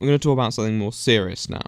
we're going to talk about something more serious now.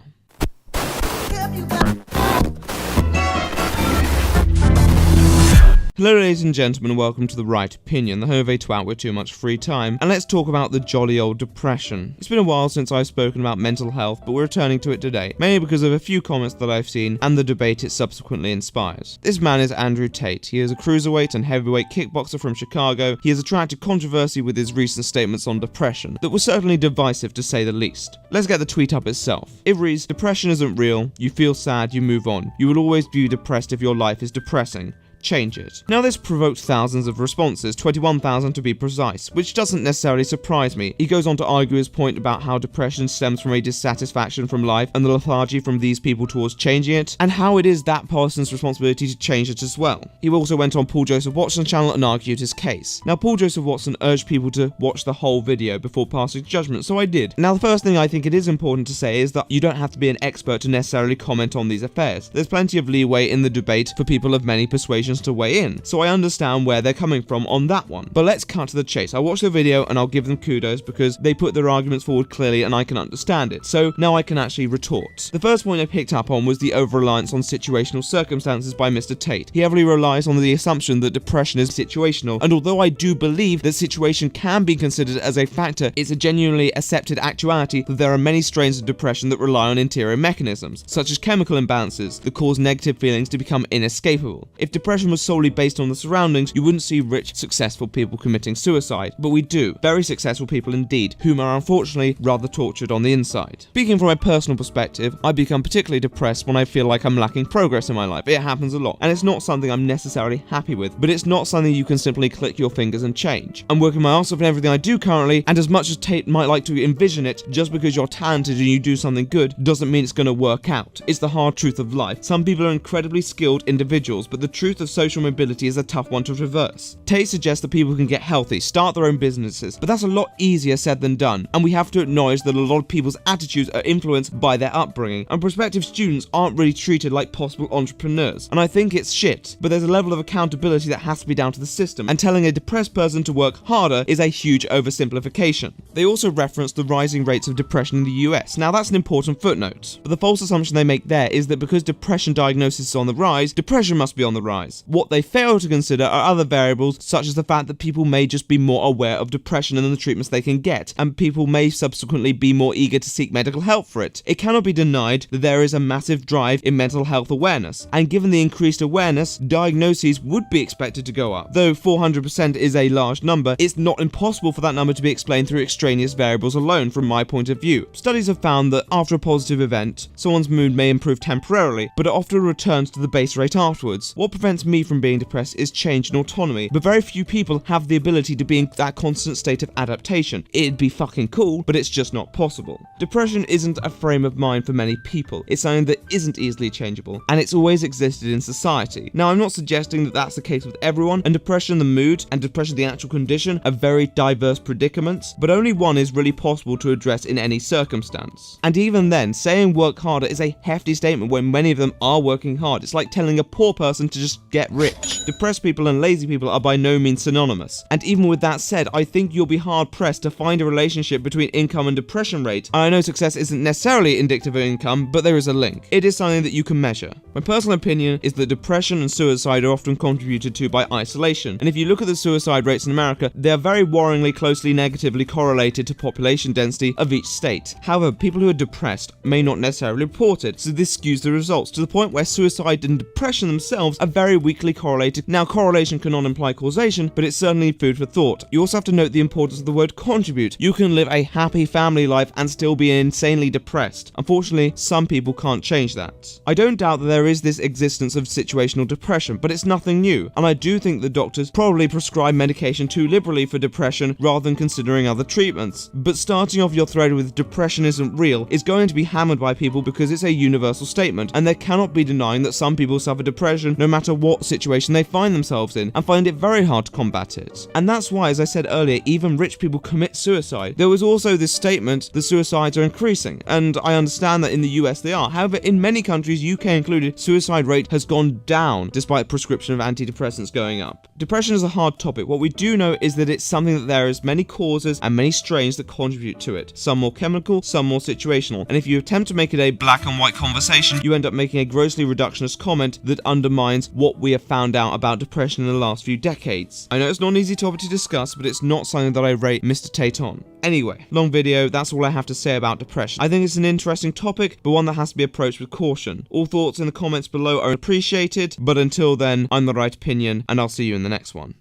Hello ladies and gentlemen, and welcome to The Right Opinion, the home of a twat with too much free time, and let's talk about the jolly old depression. It's been a while since I've spoken about mental health, but we're returning to it today, mainly because of a few comments that I've seen and the debate it subsequently inspires. This man is Andrew Tate. He is a cruiserweight and heavyweight kickboxer from Chicago. He has attracted controversy with his recent statements on depression that were certainly divisive to say the least. Let's get the tweet up itself. It reads, "Depression isn't real. You feel sad, you move on. You will always be depressed if your life is depressing. Change it." Now this provoked thousands of responses, 21,000 to be precise, which doesn't necessarily surprise me. He goes on to argue his point about how depression stems from a dissatisfaction from life and the lethargy from these people towards changing it, and how it is that person's responsibility to change it as well. He also went on Paul Joseph Watson's channel and argued his case. Now Paul Joseph Watson urged people to watch the whole video before passing judgment, so I did. Now the first thing I think it is important to say is that you don't have to be an expert to necessarily comment on these affairs. There's plenty of leeway in the debate for people of many persuasions to weigh in, so I understand where they're coming from on that one. But let's cut to the chase. I watched the video and I'll give them kudos because they put their arguments forward clearly and I can understand it, so now I can actually retort. The first point I picked up on was the over-reliance on situational circumstances by Mr. Tate. He heavily relies on the assumption that depression is situational, and although I do believe that situation can be considered as a factor, it's a genuinely accepted actuality that there are many strains of depression that rely on interior mechanisms, such as chemical imbalances, that cause negative feelings to become inescapable. If depression was solely based on the surroundings, you wouldn't see rich, successful people committing suicide, but we do. Very successful people indeed, whom are unfortunately rather tortured on the inside. Speaking from a personal perspective, I become particularly depressed when I feel like I'm lacking progress in my life. It happens a lot, and it's not something I'm necessarily happy with, but it's not something you can simply click your fingers and change. I'm working my ass off in everything I do currently, and as much as Tate might like to envision it, just because you're talented and you do something good doesn't mean it's going to work out. It's the hard truth of life. Some people are incredibly skilled individuals, but the truth of social mobility is a tough one to traverse. Tate suggests that people can get healthy, start their own businesses, but that's a lot easier said than done, and we have to acknowledge that a lot of people's attitudes are influenced by their upbringing, and prospective students aren't really treated like possible entrepreneurs, and I think it's shit, but there's a level of accountability that has to be down to the system, and telling a depressed person to work harder is a huge oversimplification. They also reference the rising rates of depression in the US. Now that's an important footnote, but the false assumption they make there is that because depression diagnosis is on the rise, depression must be on the rise. What they fail to consider are other variables, such as the fact that people may just be more aware of depression and the treatments they can get, and people may subsequently be more eager to seek medical help for it. It cannot be denied that there is a massive drive in mental health awareness, and given the increased awareness, diagnoses would be expected to go up. Though 400% is a large number, it's not impossible for that number to be explained through extraneous variables alone from my point of view. Studies have found that after a positive event, someone's mood may improve temporarily, but it often returns to the base rate afterwards. What prevents me from being depressed is change and autonomy, but very few people have the ability to be in that constant state of adaptation. It'd be fucking cool, but it's just not possible. Depression isn't a frame of mind for many people. It's something that isn't easily changeable, and it's always existed in society. Now, I'm not suggesting that that's the case with everyone, and depression the mood and depression the actual condition are very diverse predicaments, but only one is really possible to address in any circumstance. And even then, saying work harder is a hefty statement when many of them are working hard. It's like telling a poor person to just get rich. Depressed people and lazy people are by no means synonymous. And even with that said, I think you'll be hard pressed to find a relationship between income and depression rate. I know success isn't necessarily indicative of income, but there is a link. It is something that you can measure. My personal opinion is that depression and suicide are often contributed to by isolation. And if you look at the suicide rates in America, they are very worryingly closely negatively correlated to population density of each state. However, people who are depressed may not necessarily report it, so this skews the results to the point where suicide and depression themselves are very weakly correlated. Now, correlation cannot imply causation, but it's certainly food for thought. You also have to note the importance of the word contribute. You can live a happy family life and still be insanely depressed. Unfortunately, some people can't change that. I don't doubt that there is this existence of situational depression, but it's nothing new, and I do think that doctors probably prescribe medication too liberally for depression rather than considering other treatments. But starting off your thread with depression isn't real is going to be hammered by people because it's a universal statement, and there cannot be denying that some people suffer depression no matter what situation they find themselves in, and find it very hard to combat it. And that's why, as I said earlier, even rich people commit suicide. There was also this statement that suicides are increasing, and I understand that in the US they are. However, in many countries, UK included, suicide rate has gone down despite prescription of antidepressants going up. Depression is a hard topic. What we do know is that it's something that there is many causes and many strains that contribute to it. Some more chemical, some more situational. And if you attempt to make it a black and white conversation, you end up making a grossly reductionist comment that undermines what we have found out about depression in the last few decades. I know it's not an easy topic to discuss, but it's not something that I rate Mr. Tate on. Anyway, long video, that's all I have to say about depression. I think it's an interesting topic, but one that has to be approached with caution. All thoughts in the comments below are appreciated, but until then, I'm the right opinion, and I'll see you in the next one.